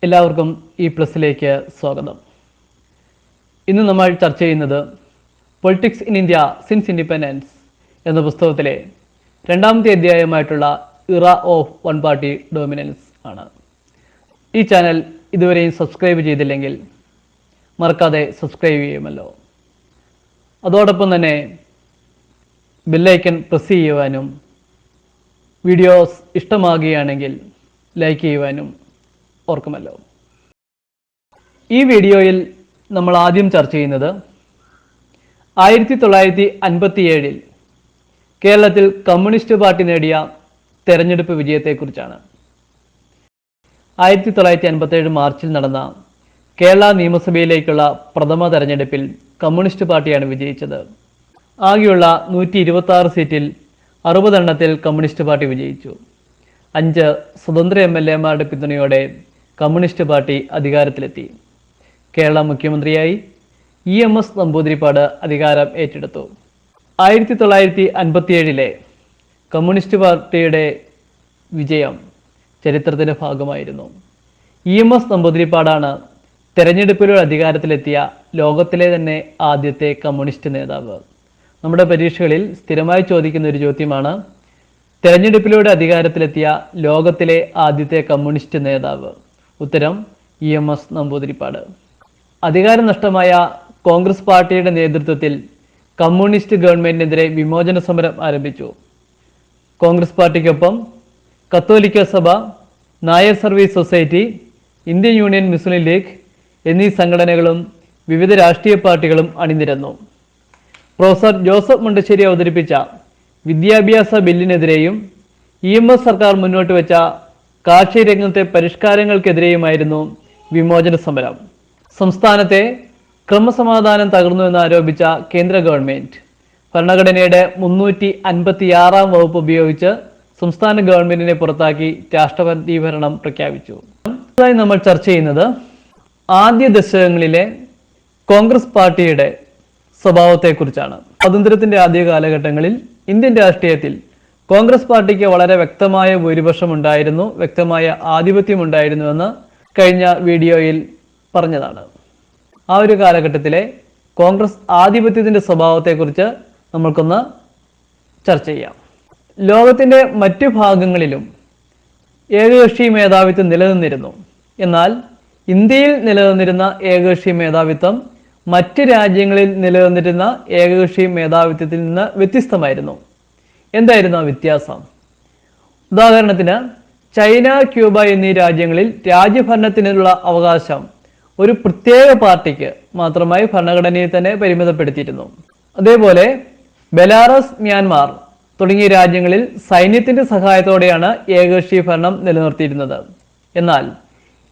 എല്ലാവർക്കും ഈ പ്ലസിലേക്ക് സ്വാഗതം. ഇന്ന് നമ്മൾ ചർച്ച ചെയ്യുന്നത് politics in India since independence എന്ന പുസ്തകത്തിലെ രണ്ടാമത്തെ അധ്യായമായിട്ടുള്ള ഇറ ഓഫ് വൺ പാർട്ടി ഡോമിനൻസ് ആണ്. ഈ ചാനൽ ഇതുവരെയും സബ്സ്ക്രൈബ് ചെയ്തില്ലെങ്കിൽ മറക്കാതെ സബ്സ്ക്രൈബ് ചെയ്യുമല്ലോ. അതോടൊപ്പം തന്നെ ബെല്ലൈക്കൺ പ്രസ് ചെയ്യുവാനും വീഡിയോസ് ഇഷ്ടമാകുകയാണെങ്കിൽ ലൈക്ക് ചെയ്യുവാനും ഓർക്കുമല്ലോ. ഈ വീഡിയോയിൽ നമ്മൾ ആദ്യം ചർച്ച ചെയ്യുന്നത് 1957 കേരളത്തിൽ കമ്മ്യൂണിസ്റ്റ് പാർട്ടി നേടിയ തെരഞ്ഞെടുപ്പ് വിജയത്തെക്കുറിച്ചാണ്. 1957 മാർച്ചിൽ നടന്ന കേരള നിയമസഭയിലേക്കുള്ള പ്രഥമ തെരഞ്ഞെടുപ്പിൽ കമ്മ്യൂണിസ്റ്റ് പാർട്ടിയാണ് വിജയിച്ചത്. ആകെയുള്ള 126 സീറ്റിൽ 60 എണ്ണത്തിൽ കമ്മ്യൂണിസ്റ്റ് പാർട്ടി വിജയിച്ചു. 5 സ്വതന്ത്ര MLA-മാരുടെ പിന്തുണയോടെ കമ്മ്യൂണിസ്റ്റ് പാർട്ടി അധികാരത്തിലെത്തി. കേരള മുഖ്യമന്ത്രിയായി EMS നമ്പൂതിരിപ്പാട് അധികാരം ഏറ്റെടുത്തു. 1957 കമ്മ്യൂണിസ്റ്റ് പാർട്ടിയുടെ വിജയം ചരിത്രത്തിൻ്റെ ഭാഗമായിരുന്നു. EMS നമ്പൂതിരിപ്പാടാണ് തെരഞ്ഞെടുപ്പിലൂടെ അധികാരത്തിലെത്തിയ ലോകത്തിലെ തന്നെ ആദ്യത്തെ കമ്മ്യൂണിസ്റ്റ് നേതാവ്. നമ്മുടെ പരീക്ഷകളിൽ സ്ഥിരമായി ചോദിക്കുന്ന ഒരു ചോദ്യമാണ്, തെരഞ്ഞെടുപ്പിലൂടെ അധികാരത്തിലെത്തിയ ലോകത്തിലെ ആദ്യത്തെ കമ്മ്യൂണിസ്റ്റ് നേതാവ്. ഉത്തരം EMS നമ്പൂതിരിപ്പാട്. അധികാരം നഷ്ടമായ കോൺഗ്രസ് പാർട്ടിയുടെ നേതൃത്വത്തിൽ കമ്മ്യൂണിസ്റ്റ് ഗവൺമെന്റിനെതിരെ വിമോചന സമരം ആരംഭിച്ചു. കോൺഗ്രസ് പാർട്ടിക്കൊപ്പം കത്തോലിക്ക സഭ, Nair service society, Indian union Muslim league എന്നീ സംഘടനകളും വിവിധ രാഷ്ട്രീയ പാർട്ടികളും അണിനിരന്നു. പ്രൊഫസർ ജോസഫ് മുണ്ടശ്ശേരി അവതരിപ്പിച്ച വിദ്യാഭ്യാസ ബില്ലിനെതിരെയും EMS സർക്കാർ മുന്നോട്ട് വെച്ച കാർഷിക രംഗത്തെ പരിഷ്കാരങ്ങൾക്കെതിരെയുമായിരുന്നു വിമോചന സമരം. സംസ്ഥാനത്തെ ക്രമസമാധാനം തകർന്നുവെന്ന് ആരോപിച്ച കേന്ദ്ര ഗവൺമെന്റ് ഭരണഘടനയുടെ 356 വകുപ്പ് ഉപയോഗിച്ച് സംസ്ഥാന ഗവൺമെന്റിനെ പുറത്താക്കി രാഷ്ട്രപതി ഭരണം പ്രഖ്യാപിച്ചു. അടുത്തതായി നമ്മൾ ചർച്ച ചെയ്യുന്നത് ആദ്യ ദശകങ്ങളിലെ കോൺഗ്രസ് പാർട്ടിയുടെ സ്വഭാവത്തെക്കുറിച്ചാണ്. സ്വാതന്ത്ര്യത്തിന്റെ ആദ്യ കാലഘട്ടങ്ങളിൽ ഇന്ത്യൻ രാഷ്ട്രീയത്തിൽ കോൺഗ്രസ് പാർട്ടിക്ക് വളരെ വ്യക്തമായ ഭൂരിപക്ഷം ഉണ്ടായിരുന്നു, വ്യക്തമായ ആധിപത്യം ഉണ്ടായിരുന്നുവെന്ന് കഴിഞ്ഞ വീഡിയോയിൽ പറഞ്ഞതാണ്. ആ ഒരു കാലഘട്ടത്തിലെ കോൺഗ്രസ് ആധിപത്യത്തിന്റെ സ്വഭാവത്തെക്കുറിച്ച് നമ്മൾക്കൊന്ന് ചർച്ച ചെയ്യാം. ലോകത്തിന്റെ മറ്റു ഭാഗങ്ങളിലും ഏകകക്ഷി മേധാവിത്വം നിലനിന്നിരുന്നു. എന്നാൽ ഇന്ത്യയിൽ നിലനിന്നിരുന്ന ഏകകക്ഷി മേധാവിത്വം മറ്റ് രാജ്യങ്ങളിൽ നിലനിന്നിരുന്ന ഏകകക്ഷി മേധാവിത്വത്തിൽ നിന്ന് വ്യത്യസ്തമായിരുന്നു. എന്തായിരുന്നു ആ വ്യത്യാസം? ഉദാഹരണത്തിന് ചൈന, ക്യൂബ എന്നീ രാജ്യങ്ങളിൽ രാജ്യഭരണത്തിനുള്ള അവകാശം ഒരു പ്രത്യേക പാർട്ടിക്ക് മാത്രമായി ഭരണഘടനയിൽ തന്നെ പരിമിതപ്പെടുത്തിയിരുന്നു. അതേപോലെ ബെലാറസ്, മ്യാൻമാർ തുടങ്ങിയ രാജ്യങ്ങളിൽ സൈന്യത്തിന്റെ സഹായത്തോടെയാണ് ഏകകക്ഷി ഭരണം നിലനിർത്തിയിരുന്നത്. എന്നാൽ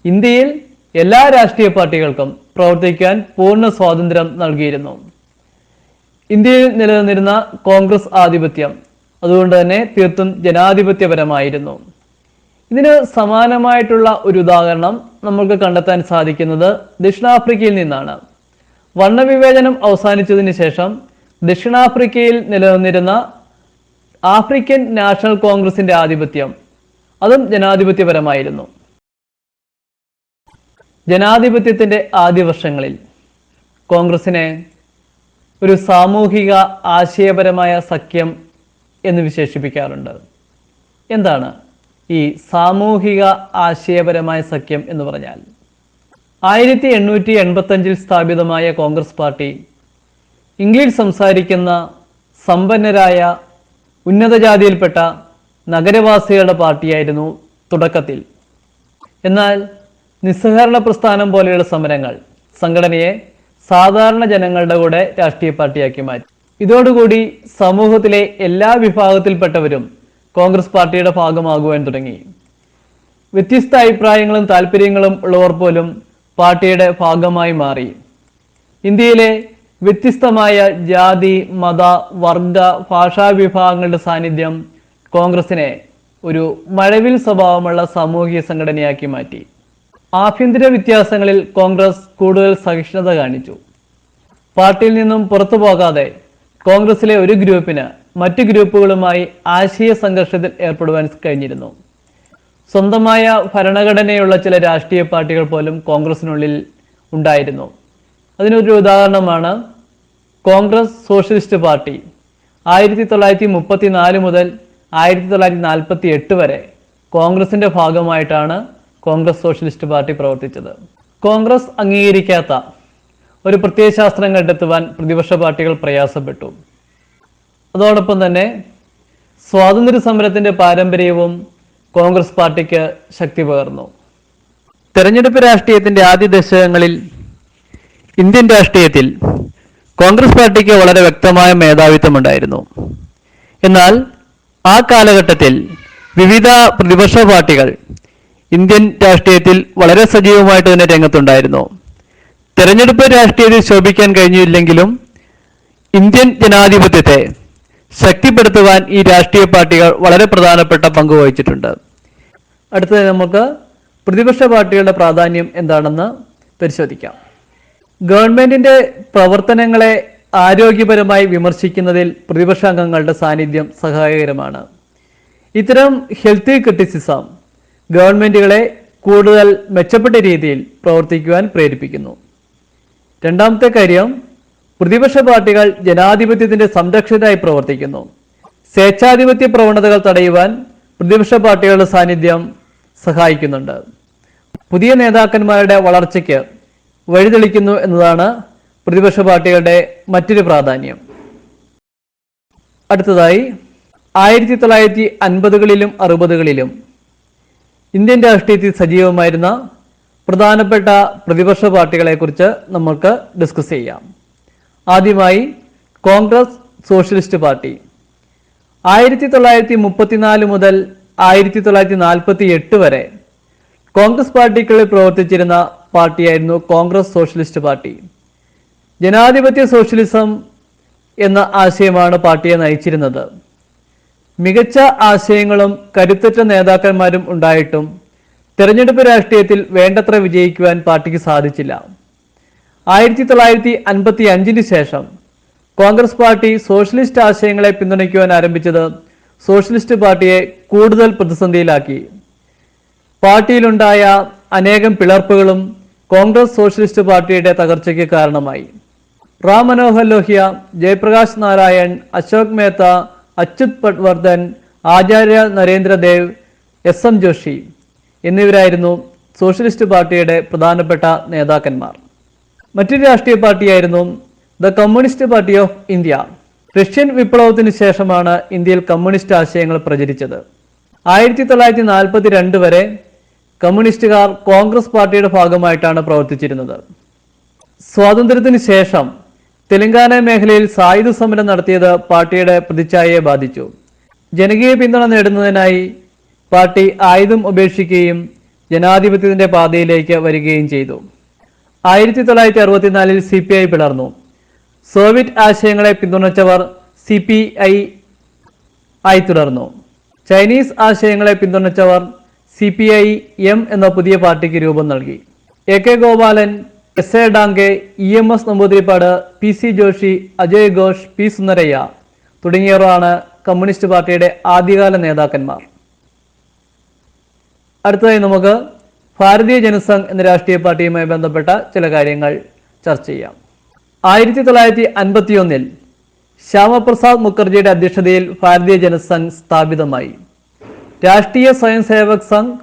ഇന്ത്യയിൽ എല്ലാ രാഷ്ട്രീയ പാർട്ടികൾക്കും പ്രവർത്തിക്കാൻ പൂർണ്ണ സ്വാതന്ത്ര്യം നൽകിയിരുന്നു. ഇന്ത്യയിൽ നിലനിന്നിരുന്ന കോൺഗ്രസ് ആധിപത്യം അതുകൊണ്ട് തന്നെ തീർത്തും ജനാധിപത്യപരമായിരുന്നു. ഇതിന് സമാനമായിട്ടുള്ള ഒരു ഉദാഹരണം നമുക്ക് കണ്ടെത്താൻ സാധിക്കുന്നത് ദക്ഷിണാഫ്രിക്കയിൽ നിന്നാണ്. വർണ്ണവിവേചനം അവസാനിച്ചതിന് ശേഷം ദക്ഷിണാഫ്രിക്കയിൽ നിലനിന്നിരുന്ന ആഫ്രിക്കൻ നാഷണൽ കോൺഗ്രസിന്റെ ആധിപത്യം അതും ജനാധിപത്യപരമായിരുന്നു. ജനാധിപത്യത്തിന്റെ ആദ്യ വർഷങ്ങളിൽ കോൺഗ്രസിനെ ഒരു സാമൂഹിക ആശയപരമായ സഖ്യം എന്ന് വിശേഷിപ്പിക്കാറുണ്ട്. എന്താണ് ഈ സാമൂഹിക ആശയപരമായ സഖ്യം എന്ന് പറഞ്ഞാൽ? 1885 സ്ഥാപിതമായ കോൺഗ്രസ് പാർട്ടി ഇംഗ്ലീഷ് സംസാരിക്കുന്ന സമ്പന്നരായ ഉന്നത ജാതിയിൽപ്പെട്ട നഗരവാസികളുടെ പാർട്ടിയായിരുന്നു തുടക്കത്തിൽ. എന്നാൽ നിസ്സഹകരണ പ്രസ്ഥാനം പോലെയുള്ള സമരങ്ങൾ സംഘടനയെ സാധാരണ ജനങ്ങളുടെ കൂടെ രാഷ്ട്രീയ പാർട്ടിയാക്കി മാറ്റി. ഇതോടുകൂടി സമൂഹത്തിലെ എല്ലാ വിഭാഗത്തിൽപ്പെട്ടവരും കോൺഗ്രസ് പാർട്ടിയുടെ ഭാഗമാകുവാൻ തുടങ്ങി. വ്യത്യസ്ത അഭിപ്രായങ്ങളും താല്പര്യങ്ങളും ഉള്ളവർ പോലും പാർട്ടിയുടെ ഭാഗമായി മാറി. ഇന്ത്യയിലെ വ്യത്യസ്തമായ ജാതി, മത, വർഗ, ഭാഷാ വിഭാഗങ്ങളുടെ സാന്നിധ്യം കോൺഗ്രസിനെ ഒരു മഴവിൽ സ്വഭാവമുള്ള സാമൂഹിക സംഘടനയാക്കി മാറ്റി. ആഭ്യന്തര വ്യത്യാസങ്ങളിൽ കോൺഗ്രസ് കൂടുതൽ സഹിഷ്ണുത കാണിച്ചു. പാർട്ടിയിൽ നിന്നും പുറത്തു പോകാതെ കോൺഗ്രസിലെ ഒരു ഗ്രൂപ്പിന് മറ്റു ഗ്രൂപ്പുകളുമായി ആശയ സംഘർഷത്തിൽ ഏർപ്പെടുവാൻ കഴിഞ്ഞിരുന്നു. സ്വന്തമായ ഭരണഘടനയുള്ള ചില രാഷ്ട്രീയ പാർട്ടികൾ പോലും കോൺഗ്രസിനുള്ളിൽ ഉണ്ടായിരുന്നു. അതിനൊരു ഉദാഹരണമാണ് കോൺഗ്രസ് സോഷ്യലിസ്റ്റ് പാർട്ടി. 1934 മുതൽ 1948 വരെ കോൺഗ്രസിന്റെ ഭാഗമായിട്ടാണ് കോൺഗ്രസ് സോഷ്യലിസ്റ്റ് പാർട്ടി പ്രവർത്തിച്ചത്. കോൺഗ്രസ് അംഗീകരിക്കാത്ത ഒരു പ്രത്യയശാസ്ത്രം കണ്ടെത്തുവാൻ പ്രതിപക്ഷ പാർട്ടികൾ പ്രയാസപ്പെട്ടു. അതോടൊപ്പം തന്നെ സ്വാതന്ത്ര്യ സമരത്തിന്റെ പാരമ്പര്യവും കോൺഗ്രസ് പാർട്ടിക്ക് ശക്തി പകർന്നു. തെരഞ്ഞെടുപ്പ് രാഷ്ട്രീയത്തിന്റെ ആദ്യ ദശകങ്ങളിൽ ഇന്ത്യൻ രാഷ്ട്രീയത്തിൽ കോൺഗ്രസ് പാർട്ടിക്ക് വളരെ വ്യക്തമായ മേധാവിത്വമുണ്ടായിരുന്നു. എന്നാൽ ആ കാലഘട്ടത്തിൽ വിവിധ പ്രതിപക്ഷ പാർട്ടികൾ ഇന്ത്യൻ രാഷ്ട്രീയത്തിൽ വളരെ സജീവമായിട്ട് തന്നെ രംഗത്തുണ്ടായിരുന്നു. തെരഞ്ഞെടുപ്പ് രാഷ്ട്രീയത്തിൽ ശോഭിക്കാൻ കഴിഞ്ഞില്ലെങ്കിലും ഇന്ത്യൻ ജനാധിപത്യത്തെ ശക്തിപ്പെടുത്തുവാൻ ഈ രാഷ്ട്രീയ പാർട്ടികൾ വളരെ പ്രധാനപ്പെട്ട പങ്ക് വഹിച്ചിട്ടുണ്ട്. അടുത്തത് നമുക്ക് പ്രതിപക്ഷ പാർട്ടികളുടെ പ്രാധാന്യം എന്താണെന്ന് പരിശോധിക്കാം. ഗവൺമെന്റിന്റെ പ്രവർത്തനങ്ങളെ ആരോഗ്യപരമായി വിമർശിക്കുന്നതിൽ പ്രതിപക്ഷ അംഗങ്ങളുടെ സാന്നിധ്യം സഹായകരമാണ്. ഇത്തരം ഹെൽത്തി ക്രിറ്റിസിസം ഗവൺമെന്റുകളെ കൂടുതൽ മെച്ചപ്പെട്ട രീതിയിൽ പ്രവർത്തിക്കുവാൻ പ്രേരിപ്പിക്കുന്നു. രണ്ടാമത്തെ കാര്യം, പ്രതിപക്ഷ പാർട്ടികൾ ജനാധിപത്യത്തിന്റെ സംരക്ഷകരായി പ്രവർത്തിക്കുന്നു. സ്വേച്ഛാധിപത്യ പ്രവണതകൾ തടയുവാൻ പ്രതിപക്ഷ പാർട്ടികളുടെ സാന്നിധ്യം സഹായിക്കുന്നുണ്ട്. പുതിയ നേതാക്കന്മാരുടെ വളർച്ചയ്ക്ക് വഴിതെളിക്കുന്നു എന്നതാണ് പ്രതിപക്ഷ പാർട്ടികളുടെ മറ്റൊരു പ്രാധാന്യം. അടുത്തതായി 1950കളിലും 60കളിലും ഇന്ത്യൻ രാഷ്ട്രീയത്തിൽ സജീവമായിരുന്ന പ്രധാനപ്പെട്ട പ്രതിപക്ഷ പാർട്ടികളെക്കുറിച്ച് നമുക്ക് ഡിസ്കസ് ചെയ്യാം. ആദ്യമായി കോൺഗ്രസ് സോഷ്യലിസ്റ്റ് പാർട്ടി. 1934 മുതൽ 1948 വരെ കോൺഗ്രസ് പാർട്ടിക്കുള്ളിൽ പ്രവർത്തിച്ചിരുന്ന പാർട്ടിയായിരുന്നു കോൺഗ്രസ് സോഷ്യലിസ്റ്റ് പാർട്ടി. ജനാധിപത്യ സോഷ്യലിസം എന്ന ആശയമാണ് പാർട്ടിയെ നയിച്ചിരുന്നത്. മികച്ച ആശയങ്ങളും കരുത്തുറ്റ നേതാക്കന്മാരും ഉണ്ടായിട്ടും തെരഞ്ഞെടുപ്പ് രാഷ്ട്രീയത്തിൽ വേണ്ടത്ര വിജയിക്കുവാൻ പാർട്ടിക്ക് സാധിച്ചില്ല. 1955 ശേഷം കോൺഗ്രസ് പാർട്ടി സോഷ്യലിസ്റ്റ് ആശയങ്ങളെ പിന്തുണയ്ക്കുവാൻ ആരംഭിച്ചത് സോഷ്യലിസ്റ്റ് പാർട്ടിയെ കൂടുതൽ പ്രതിസന്ധിയിലാക്കി. പാർട്ടിയിലുണ്ടായ അനേകം പിളർപ്പുകളും കോൺഗ്രസ് സോഷ്യലിസ്റ്റ് പാർട്ടിയുടെ തകർച്ചയ്ക്ക് കാരണമായി. റാം മനോഹർ ലോഹ്യ, ജയപ്രകാശ് നാരായൺ, അശോക് മേത്ത, അച്യുത് പട്വർദ്ധൻ, ആചാര്യ നരേന്ദ്രദേവ്, SM ജോഷി എന്നിവരായിരുന്നു സോഷ്യലിസ്റ്റ് പാർട്ടിയുടെ പ്രധാനപ്പെട്ട നേതാക്കന്മാർ. മറ്റൊരു രാഷ്ട്രീയ പാർട്ടിയായിരുന്നു the communist party of India. Russian വിപ്ലവത്തിന് ശേഷമാണ് ഇന്ത്യയിൽ കമ്മ്യൂണിസ്റ്റ് ആശയങ്ങൾ പ്രചരിച്ചത്. 1942 വരെ കമ്മ്യൂണിസ്റ്റുകാർ കോൺഗ്രസ് പാർട്ടിയുടെ ഭാഗമായിട്ടാണ് പ്രവർത്തിച്ചിരുന്നത്. സ്വാതന്ത്ര്യത്തിന് ശേഷം തെലങ്കാന മേഖലയിൽ സായുധ സമരം നടത്തിയത് പാർട്ടിയുടെ പ്രതിച്ഛായയെ ബാധിച്ചു. ജനകീയ പിന്തുണ നേടുന്നതിനായി പാർട്ടി ആയുധം ഉപേക്ഷിക്കുകയും ജനാധിപത്യത്തിന്റെ പാതയിലേക്ക് വരികയും ചെയ്തു. 1964 CPI പിളർന്നു. സോവിയറ്റ് ആശയങ്ങളെ പിന്തുണച്ചവർ CPI ആയി തുടർന്നു. ചൈനീസ് ആശയങ്ങളെ പിന്തുണച്ചവർ CPI-M എന്ന പുതിയ പാർട്ടിക്ക് രൂപം നൽകി. AK Gopalan, SA Dange, EMS Namboodiripad, PC Joshi, Ajay Ghosh, P Sundarayya തുടങ്ങിയവരാണ് കമ്മ്യൂണിസ്റ്റ് പാർട്ടിയുടെ ആദ്യകാല നേതാക്കന്മാർ. അടുത്തതായി നമുക്ക് ഭാരതീയ ജനസംഘ് എന്ന രാഷ്ട്രീയ പാർട്ടിയുമായി ബന്ധപ്പെട്ട ചില കാര്യങ്ങൾ ചർച്ച ചെയ്യാം. 1951 ശ്യാമപ്രസാദ് മുഖർജിയുടെ അധ്യക്ഷതയിൽ ഭാരതീയ ജനസംഘ് സ്ഥാപിതമായി. രാഷ്ട്രീയ സ്വയം സേവക് സംഘ്,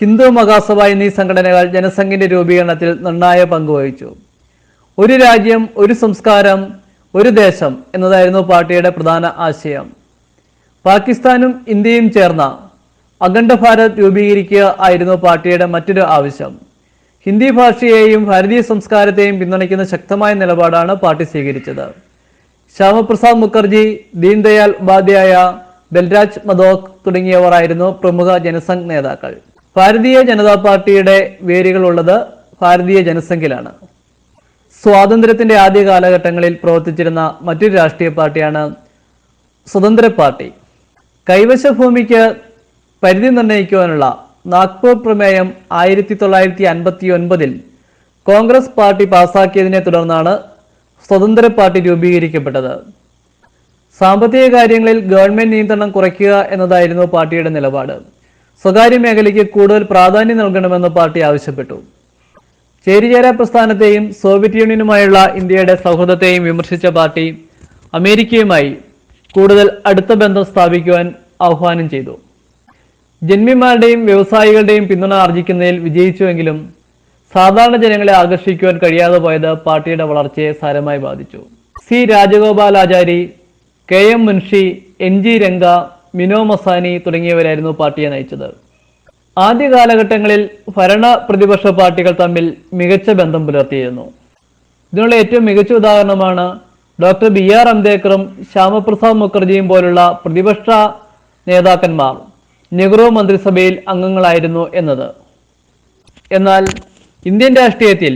ഹിന്ദു മഹാസഭ എന്നീ സംഘടനകൾ ജനസംഘിന്റെ രൂപീകരണത്തിൽ നിർണായക പങ്കുവഹിച്ചു. ഒരു രാജ്യം, ഒരു സംസ്കാരം, ഒരു ദേശം എന്നതായിരുന്നു പാർട്ടിയുടെ പ്രധാന ആശയം. പാകിസ്ഥാനും ഇന്ത്യയും ചേർന്ന അഖണ്ഡ ഭാരത് രൂപീകരിക്കുക ആയിരുന്നു പാർട്ടിയുടെ മറ്റൊരു ആവശ്യം. ഹിന്ദി ഭാഷയെയും ഭാരതീയ സംസ്കാരത്തെയും പിന്തുണയ്ക്കുന്ന ശക്തമായ നിലപാടാണ് പാർട്ടി സ്വീകരിച്ചത്. ശ്യാമപ്രസാദ് മുഖർജി, ദീൻദയാൽ ഉപാധ്യായ, ബൽരാജ് മധോക് തുടങ്ങിയവരായിരുന്നു പ്രമുഖ ജനസംഘ് നേതാക്കൾ. ഭാരതീയ ജനതാ പാർട്ടിയുടെ വേരുകളുള്ളത് ഭാരതീയ ജനസംഘിലാണ്. സ്വാതന്ത്ര്യത്തിന്റെ ആദ്യ കാലഘട്ടങ്ങളിൽ പ്രവർത്തിച്ചിരുന്ന മറ്റൊരു രാഷ്ട്രീയ പാർട്ടിയാണ് സ്വതന്ത്ര പാർട്ടി. കൈവശ ഭൂമിക്ക് പരിധി നിർണ്ണയിക്കുവാനുള്ള നാഗ്പൂർ പ്രമേയം 1959 കോൺഗ്രസ് പാർട്ടി പാസാക്കിയതിനെ തുടർന്നാണ് സ്വതന്ത്ര പാർട്ടി രൂപീകരിക്കപ്പെട്ടത്. സാമ്പത്തിക കാര്യങ്ങളിൽ ഗവൺമെന്റ് നിയന്ത്രണം കുറയ്ക്കുക എന്നതായിരുന്നു പാർട്ടിയുടെ നിലപാട്. സ്വകാര്യ മേഖലയ്ക്ക് കൂടുതൽ പ്രാധാന്യം നൽകണമെന്ന് പാർട്ടി ആവശ്യപ്പെട്ടു. ചേരിചേരാ പ്രസ്ഥാനത്തെയും സോവിയറ്റ് യൂണിയനുമായുള്ള ഇന്ത്യയുടെ സൗഹൃദത്തെയും വിമർശിച്ച പാർട്ടി അമേരിക്കയുമായി കൂടുതൽ അടുത്ത ബന്ധം സ്ഥാപിക്കുവാൻ ആഹ്വാനം ചെയ്തു. ജന്മിമാരുടെയും വ്യവസായികളുടെയും പിന്തുണ ആർജിക്കുന്നതിൽ വിജയിച്ചുവെങ്കിലും സാധാരണ ജനങ്ങളെ ആകർഷിക്കുവാൻ കഴിയാതെ പോയത് പാർട്ടിയുടെ വളർച്ചയെ സാരമായി ബാധിച്ചു. C Rajagopalachari, K M Munshi, N G Ranga, Minoo Masani തുടങ്ങിയവരായിരുന്നു പാർട്ടിയെ നയിച്ചത്. ആദ്യ കാലഘട്ടങ്ങളിൽ ഭരണ പ്രതിപക്ഷ പാർട്ടികൾ തമ്മിൽ മികച്ച ബന്ധം പുലർത്തിയിരുന്നു. ഇതിനുള്ള ഏറ്റവും മികച്ച ഉദാഹരണമാണ് ഡോക്ടർ ബി ആർ അംബേദ്കറും ശ്യാമപ്രസാദ് മുഖർജിയും പോലുള്ള പ്രതിപക്ഷ നേതാക്കന്മാർ നെഹ്റു മന്ത്രിസഭയിൽ അംഗങ്ങളായിരുന്നു എന്നത്. എന്നാൽ ഇന്ത്യൻ രാഷ്ട്രീയത്തിൽ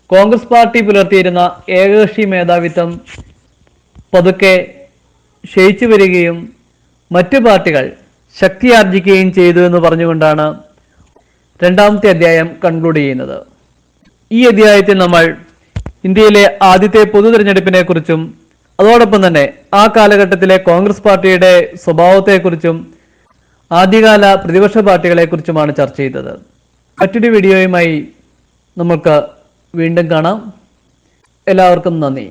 കോൺഗ്രസ് പാർട്ടി പുലർത്തിയിരുന്ന ഏകകക്ഷി മേധാവിത്വം പതുക്കെ ക്ഷയിച്ചു വരികയും മറ്റു പാർട്ടികൾ ശക്തിയാർജിക്കുകയും ചെയ്തു എന്ന് പറഞ്ഞുകൊണ്ടാണ് രണ്ടാമത്തെ അധ്യായം കൺക്ലൂഡ് ചെയ്യുന്നത്. ഈ അധ്യായത്തിൽ നമ്മൾ ഇന്ത്യയിലെ ആദ്യത്തെ പൊതു തിരഞ്ഞെടുപ്പിനെ കുറിച്ചും അതോടൊപ്പം തന്നെ ആ കാലഘട്ടത്തിലെ കോൺഗ്രസ് പാർട്ടിയുടെ സ്വഭാവത്തെക്കുറിച്ചും ആദ്യകാല പ്രതിപക്ഷ പാർട്ടികളെക്കുറിച്ചുമാണ് ചർച്ച ചെയ്തത്. മറ്റൊരു വീഡിയോയുമായി നമുക്ക് വീണ്ടും കാണാം. എല്ലാവർക്കും നന്ദി.